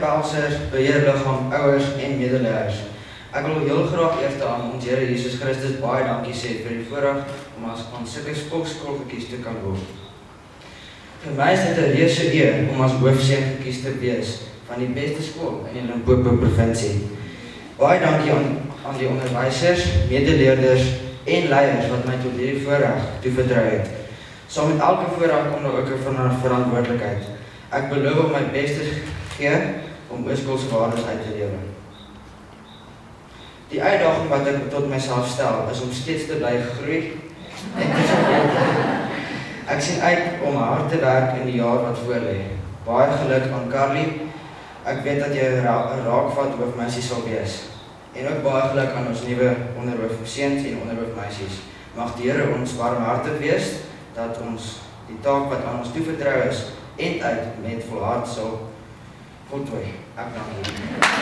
behelsers, beheerliggaam, ouers en medeleerders. Ek wil heel graag eers aan ons Here Jesus Christus baie dankie sê vir die voorreg om as aan sulke skool gekies te kan word. Vir my is dit 'n reuse eer om as hoofseun gekies te wees van die beste skool in die Limpopo provinsie. Baie dankie aan die onderwysers, medeleerders en leiers wat my tot hierdie voorreg toevertrou het. Saam met elke voorreg kom ook 'n verantwoordelikheid. Ek beloof om my bes te gee om hoërskoolse waardes uit te lewe. Die uitdaging wat ek tot myself stel is om steeds te bly groei en te verbeteren. Ek sien uit om hard te werk in die jaar wat voorlê. Baie geluk aan Carly. Ek weet dat jy 'n raakvat hoofmeisie sal wees. En ook baie geluk aan ons nuwe onderhoofseuns en onderhoofmeisies. Mag die Here ons barmhartig wees dat ons die taak wat aan ons toevertrou is, end uit met volhard sal voltooi. Ek dank u.